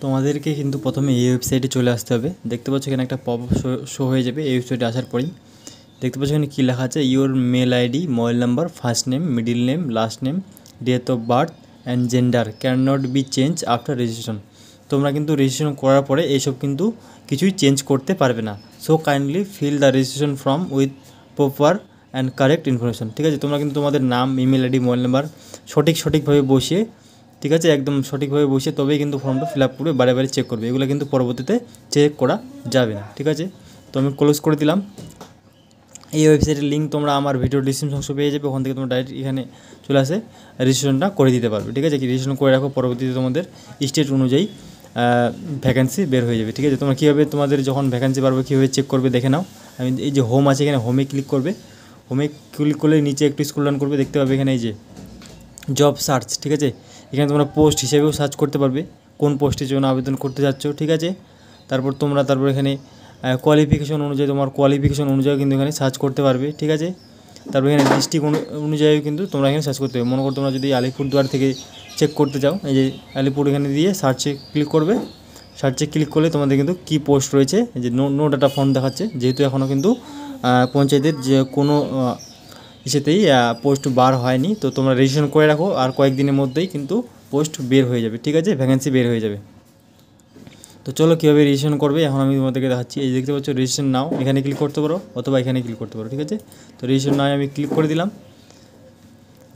তোমাদেরকে কিন্তু প্রথমে এই ওয়েবসাইটে চলে আসতে হবে। দেখতে পাচ্ছ এখানে একটা পপ আপ শো হয়ে যাবে। এই ওয়েবসাইটে আসার পরেই দেখতে পাচ্ছ এখানে কী লেখা আছে, your mail ID, mobile number, first name, middle name, last name, date of birth and gender can not be change after registration. তোমরা কিন্তু রেজিস্ট্রেশন করার পরে এইসব কিন্তু কিছুই চেঞ্জ করতে পারবে না। So kindly fill the registration form with proper and correct information. ঠিক আছে, তোমরা কিন্তু তোমাদের নাম, ইমেল আইডি, মোবাইল নাম্বার সঠিকভাবে বসিয়ে, ঠিক আছে, একদম সঠিকভাবে বসিয়ে তবেই কিন্তু ফর্মটা ফিল আপ করবে, বারে চেক করবে। এগুলো কিন্তু পরবর্তীতে চেক করা যাবে না। ঠিক আছে, তো আমি ক্লোজ করে দিলাম। এই ওয়েবসাইটের লিঙ্ক তোমরা আমার ভিডিও ডিসক্রিপশন বক্সে পেয়ে যাবে। ওখান থেকে তোমরা ডাইরেক্ট এখানে চলে আসে রেজিস্ট্রেশনটা করে দিতে পারবে। ঠিক আছে, কি রেজিস্ট্রেশন করে রাখো, পরবর্তীতে তোমাদের স্টেট অনুযায়ী ভ্যাকেন্সি বের হয়ে যাবে। ঠিক আছে, তোমরা কীভাবে তোমাদের যখন ভ্যাকেন্সি পারবে কীভাবে চেক করবে দেখে নাও। আমি এই যে হোম আছে, এখানে হোমে ক্লিক করবে। হোমে ক্লিক করলে নিচে একটু স্ক্রল ডাউন করবে, দেখতে পাবে এখানে এই যে জব সার্চ। ঠিক আছে, এখানে তোমরা পোস্ট হিসেবেও সার্চ করতে পারবে কোন পোস্টের জন্য আবেদন করতে যাচ্ছ। ঠিক আছে, তারপর এখানে কোয়ালিফিকেশন অনুযায়ী, তোমার কোয়ালিফিকেশন অনুযায়ী কিন্তু এখানে সার্চ করতে পারবে। ঠিক আছে, তারপর এখানে ডিস্ট্রিক্ট অনুযায়ী কিন্তু তোমরা এখানে সার্চ করতে হবে। মনে করো তোমরা যদি আলিপুরদুয়ার থেকে চেক করতে চাও, এই যে আলিপুর এখানে দিয়ে সার্চে ক্লিক করবে। সার্চে ক্লিক করলে তোমাদের কিন্তু কী পোস্ট রয়েছে, এই যে নো ডাটা ফর্ম দেখাচ্ছে, যেহেতু এখনও কিন্তু পঞ্চায়েতের যে কোনো ইসেতেই পোস্ট বার হয়নি। তো তোমরা রেজিস্ট্রেশন করে রাখো, আর কয়েকদিনের মধ্যেই কিন্তু পোস্ট বের হয়ে যাবে। ঠিক আছে, ভ্যাকেন্সি বের হয়ে যাবে। তো চলো কীভাবে রেজিস্ট্রেশন করবে এখন আমি তোমাদেরকে দেখাচ্ছি। এই দেখতে পাচ্ছ রেজিস্ট্রেশন নাও, এখানে ক্লিক করতে পারো অথবা এখানে ক্লিক করতে পারো। ঠিক আছে, তো রেজিস্ট্রেশন নাও আমি ক্লিক করে দিলাম।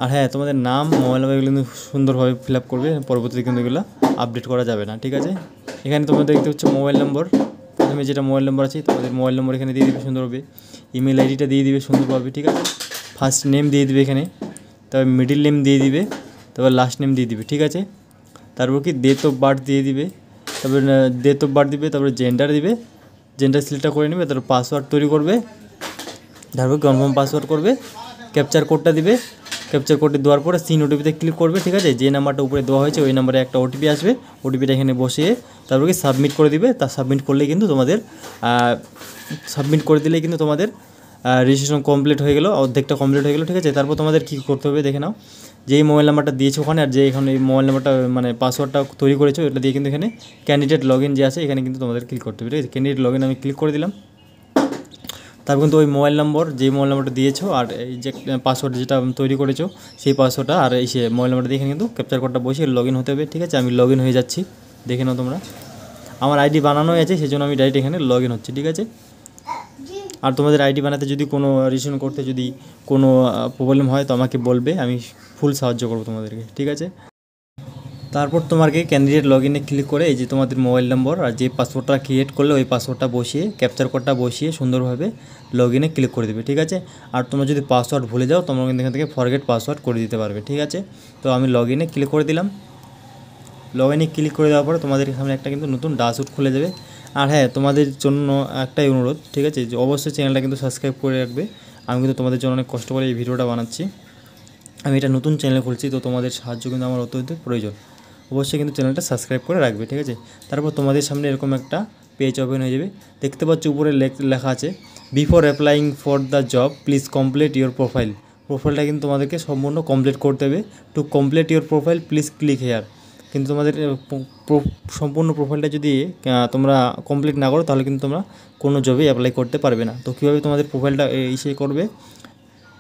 আর হ্যাঁ, তোমাদের নাম, মোবাইল নাম্বার এগুলো কিন্তু সুন্দরভাবে ফিল আপ করবে, পরবর্তীতে কিন্তু এগুলো আপডেট করা যাবে না। ঠিক আছে, এখানে তোমরা দেখতে পাচ্ছ মোবাইল নম্বর, প্রথমে যেটা মোবাইল নম্বর আছে তোমাদের মোবাইল নম্বর এখানে দিয়ে দিবে সুন্দরভাবে, ইমেল আইডিটা দিয়ে দিবে সুন্দরভাবে। ঠিক আছে, ফার্স্ট নেম দিয়ে দিবে এখানে, তারপর মিডিল নেম দিয়ে দিবে, তারপর লাস্ট নেম দিয়ে দিবে। ঠিক আছে, তারপর কি ডেট অফ বার্থ দিয়ে দিবে, তারপরে ডেট অফ বার্থ দিবে, তারপরে জেন্ডার দিবে, জেন্ডার সিলেক্টটা করে নেবে, তারপর পাসওয়ার্ড তৈরি করবে, তারপর কনফার্ম পাসওয়ার্ড করবে, ক্যাপচার কোডটা দিবে। ক্যাপচার কোডটি দেওয়ার পরে সিন ওটিপিতে ক্লিক করবে। ঠিক আছে, যে নাম্বারটা উপরে দেওয়া হয়েছে ওই নাম্বারে একটা ওটিপি আসবে, ওটিপিটা এখানে বসিয়ে তারপর কি সাবমিট করে দিবে। তা সাবমিট করলেই কিন্তু তোমাদের রেজিস্ট্রেশন কমপ্লিট হয়ে গেলো, অর্ধেকটা কমপ্লিট হয়ে গেলো। ঠিক আছে, তারপর তোমাদের কী করতে হবে দেখে নাও। যেই মোবাইল নাম্বারটা দিয়েছো ওখানে, আর যে এখানে এই মোবাইল নাম্বারটা মানে পাসওয়ার্ডটা তৈরি করেছো, এটা দিয়ে কিন্তু এখানে ক্যান্ডিডেট লগ ইন যে আছে এখানে কিন্তু তোমাদের ক্লিক করতে হবে। ঠিক আছে, ক্যান্ডিডেট লগ ইন আমি ক্লিক করে দিলাম। তারপর কিন্তু ওই মোবাইল নম্বর, যে মোবাইল নাম্বারটা দিয়েছো আর এই যে পাসওয়ার্ড যেটা তৈরি করেছো সেই পাসওয়ার্ডটা আর এই সে মোবাইল নাম্বারটা দিয়ে কিন্তু ক্যাপচার কোডটা বসিয়ে লগ ইন হতে হবে। ঠিক আছে, আমি লগ ইন হয়ে যাচ্ছি, দেখে নাও তোমরা। আমার আইডি বানানোই আছে, সেই জন্য আমি ডাইরেক্ট এখানে লগ ইন হচ্ছি। ঠিক আছে, আর তোমাদের আইডি বানাতে যদি কোনো রেজিস্ট্রেশন করতে যদি কোনো প্রবলেম হয় তো আমাকে বলবে, আমি ফুল সাহায্য করবো তোমাদেরকে। ঠিক আছে, তারপর তোমাকে ক্যান্ডিডেট লগ ইনে ক্লিক করে এই যে তোমাদের মোবাইল নম্বর আর যে পাসওয়ার্ডটা ক্রিয়েট করলে ওই পাসওয়ার্ডটা বসিয়ে ক্যাপচার কোডটা বসিয়ে সুন্দরভাবে লগ ইনে ক্লিক করে দেবে। ঠিক আছে, আর তোমরা যদি পাসওয়ার্ড ভুলে যাও তোমরা কিন্তু এখান থেকে ফরগেট পাসওয়ার্ড করে দিতে পারবে। ঠিক আছে, তো আমি লগ ইনে ক্লিক করে দিলাম। লগ ইনে ক্লিক করে দেওয়ার পরে তোমাদের সামনে একটা কিন্তু নতুন ড্যাশবোর্ড খুলে যাবে। আর হ্যাঁ, তোমাদের জন্য একটাই অনুরোধ, ঠিক আছে, যে অবশ্যই চ্যানেলটা কিন্তু সাবস্ক্রাইব করে রাখবে। আমি কিন্তু তোমাদের জন্য অনেক কষ্ট করে এই ভিডিওটা বানাচ্ছি। আমি এটা নতুন চ্যানেল খুলছি, তো তোমাদের সাহায্য কিন্তু আমার অত্যন্ত প্রয়োজন। অবশ্যই কিন্তু চ্যানেলটা সাবস্ক্রাইব করে রাখবে। ঠিক আছে, তারপর তোমাদের সামনে এরকম একটা পেজ ওপেন হয়ে যাবে। দেখতে পাচ্ছ উপরে লেখা আছে, before applying for the job please complete your profile. প্রোফাইলটা কিন্তু তোমাদেরকে সম্পূর্ণ কমপ্লিট করতে হবে। To complete your profile please click here. কিন্তু তোমাদের সম্পূর্ণ প্রোফাইলটা যদি তোমরা কমপ্লিট না করো তাহলে কিন্তু তোমরা কোনো জবে অ্যাপ্লাই করতে পারবে না। তো কীভাবে তোমাদের প্রোফাইলটা করবে,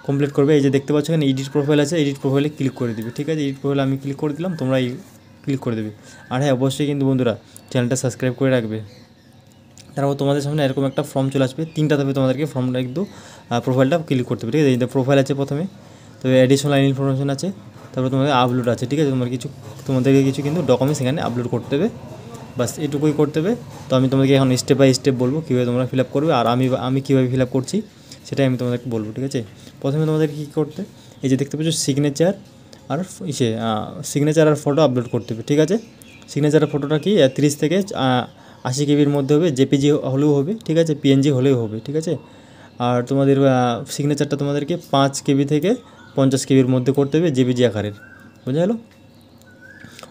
কমপ্লিট করবে, এই যে দেখতে পাচ্ছ এখানে এডিট প্রোফাইল আছে, এডিট প্রোফাইলে ক্লিক করে দিবে। ঠিক আছে, এডিট প্রোফাইলে আমি ক্লিক করে দিলাম, তোমরা ক্লিক করে দেবে। আর হ্যাঁ, অবশ্যই কিন্তু বন্ধুরা চ্যানেলটা সাবস্ক্রাইব করে রাখবে। তারপর তোমাদের সামনে এরকম একটা ফর্ম চলে আসবে, 3টা ধাপে তোমাদেরকে ফর্মটা কিন্তু প্রোফাইলটা ক্লিক করতে হবে। ঠিক আছে, এই প্রোফাইল আছে প্রথমে, তবে অ্যাডিশনাল ইনফরমেশন আছে, তারপর তোমাদের আপলোড আছে। ঠিক আছে, তোমাদেরকে কিছু কিন্তু ডকুমেন্টস এখানে আপলোড করতে হবে, বাস এটুকুই করতে হবে। তো আমি তোমাদেরকে এখন স্টেপ বাই স্টেপ বলবো কীভাবে তোমরা ফিল আপ করবে, আর আমি কীভাবে ফিল আপ করছি সেটাই আমি তোমাদেরকে বলবো। ঠিক আছে, প্রথমে তোমাদেরকে কী করতে, এই যে দেখতে পাচ্ছ সিগনেচার আর সিগনেচার আর ফটো আপলোড করতে হবে। ঠিক আছে, সিগনেচার আর ফটোটা কি 30 থেকে 80 কেবির মধ্যে হবে, জেপিজি হলেও হবে, ঠিক আছে, পিএনজি হলেও হবে। ঠিক আছে, আর তোমাদের সিগনেচারটা তোমাদেরকে 5 কেবি থেকে 50 কেবির মধ্যে করতে হবে, জেপিজি আকারের। বোঝা গেলো,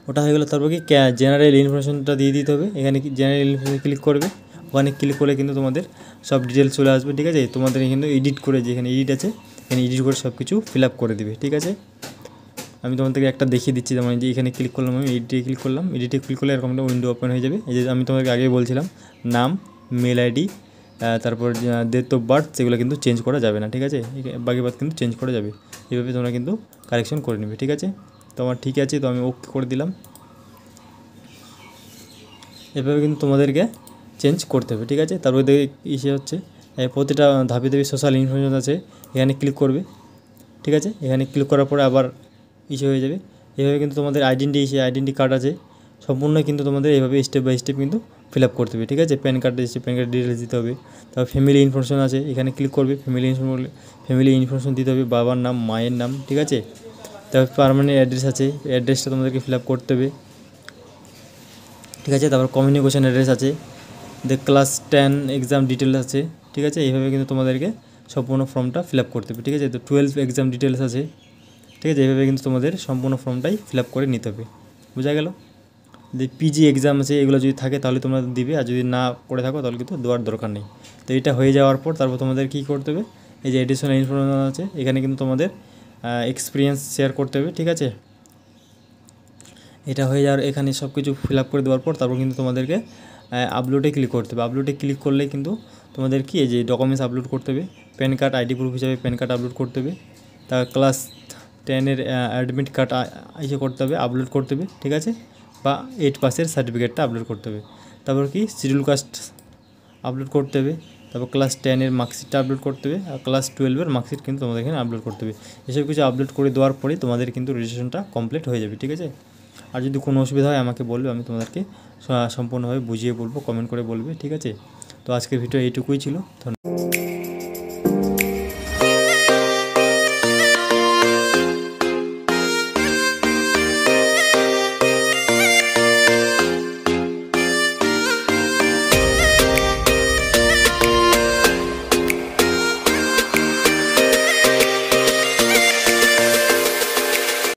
ওটা হয়ে গেলো। তারপর কি জেনারেল ইনফরমেশনটা দিয়ে দিতে হবে। এখানে কি জেনারেল ইনফরমেশন ক্লিক করবে, ওখানে ক্লিক করলে কিন্তু তোমাদের সব ডিটেলস চলে আসবে। ঠিক আছে, তোমাদের কিন্তু এডিট করে, যেখানে এডিট আছে এখানে এডিট করে সব কিছু ফিল আপ করে দেবে। ঠিক আছে, আমি তোমাদেরকে একটা দেখিয়ে দিচ্ছি। যেমন যে এখানে ক্লিক করলাম, আমি এডিটে ক্লিক করলাম, এডিটে ক্লিক করলে এরকম একটা উইন্ডো ওপেন হয়ে যাবে। এই যে আমি তোমাদেরকে আগেই বলছিলাম নাম, মেল আইডি, তারপর ডেট অফ বার্থ, সেগুলো কিন্তু চেঞ্জ করা যাবে না, ঠিক আছে। বাকি বাদ কিন্তু চেঞ্জ করা যাবে। এইভাবে তোমরা কিন্তু কারেকশন করে নেবে, ঠিক আছে। তো আমার ঠিক আছে, তো আমি ওকে করে দিলাম। এভাবে কিন্তু তোমাদেরকে চেঞ্জ করতে হবে, ঠিক আছে। তারপর দেখে ইসে হচ্ছে প্রতিটা ধাপে ধাপে সোশ্যাল ইনফরমেশন আছে, এখানে ক্লিক করবে, ঠিক আছে। এখানে ক্লিক করার পরে আবার ইস্যু হয়ে যাবে। এভাবে কিন্তু তোমাদের আইডেন্টি কার্ড আছে, সম্পূর্ণ কিন্তু তোমাদের এইভাবে স্টেপ বাই স্টেপ কিন্তু ফিল আপ করতে হবে, ঠিক আছে। প্যান কার্ড ডিটেলস দিতে হবে। তারপর ফ্যামিলি ইনফরমেশন আছে, এখানে ক্লিক করবে, ফ্যামিলি ইনফরমেশন দিতে হবে, বাবার নাম, মায়ের নাম, ঠিক আছে। তারপর পার্মানেন্ট অ্যাড্রেস আছে, অ্যাড্রেসটা তোমাদেরকে ফিল আপ করতে হবে, ঠিক আছে। তারপর কমিউনিকেশন অ্যাড্রেস আছে, ক্লাস 10 এক্সাম ডিটেলস আছে, ঠিক আছে। এইভাবে কিন্তু তোমাদেরকে সম্পূর্ণ ফর্মটা ফিল আপ করতে হবে, ঠিক আছে। তো 12 এক্সাম ডিটেলস আছে, ঠিক আছে। এইভাবে কিন্তু তোমাদের সম্পূর্ণ ফর্মটাই ফিল আপ করে নিতে হবে, বোঝা গেল। যে পিজি এক্সাম আছে, এগুলো যদি থাকে তাহলে তোমরা দিবে, আর যদি না করে থাকো তাহলে কিন্তু দেওয়ার দরকার নেই। তো এটা হয়ে যাওয়ার পর তারপর তোমাদের কী করতে হবে, এই যে এডিশনাল ইনফরমেশন আছে, এখানে কিন্তু তোমাদের এক্সপিরিয়েন্স শেয়ার করতে হবে, ঠিক আছে। এটা হয়ে যাওয়ার এখানে সব কিছু ফিল আপ করে দেওয়ার পর তারপর কিন্তু তোমাদেরকে আপলোডে ক্লিক করতে হবে। আপলোডে ক্লিক করলে কিন্তু তোমাদের কি এই যে ডকুমেন্টস আপলোড করতে হবে, প্যান কার্ড আইডি প্রুফ হিসাবে প্যান কার্ড আপলোড করতে হবে, তার ক্লাস 10-এর অ্যাডমিট কার্ড ইসে করতে হবে, আপলোড করতে হবে, ঠিক আছে। বা 8 পাসের সার্টিফিকেটটা আপলোড করতে হবে। তারপর কি শিডিউল কাস্ট আপলোড করতে হবে, তারপর ক্লাস 10-এর মার্কশিটটা আপলোড করতে হবে, আর ক্লাস 12-এর মার্কশিট কিন্তু তোমাদের এখানে আপলোড করতে হবে। এসব কিছু আপলোড করে দেওয়ার পরেই তোমাদের কিন্তু রেজিস্ট্রেশনটা কমপ্লিট হয়ে যাবে, ঠিক আছে। আর যদি কোনো অসুবিধা হয় আমাকে বলবে, আমি তোমাদেরকে সম্পূর্ণভাবে বুঝিয়ে বলবো, কমেন্ট করে বলবে, ঠিক আছে। তো আজকের ভিডিও এইটুকুই ছিল, ধন্যবাদ।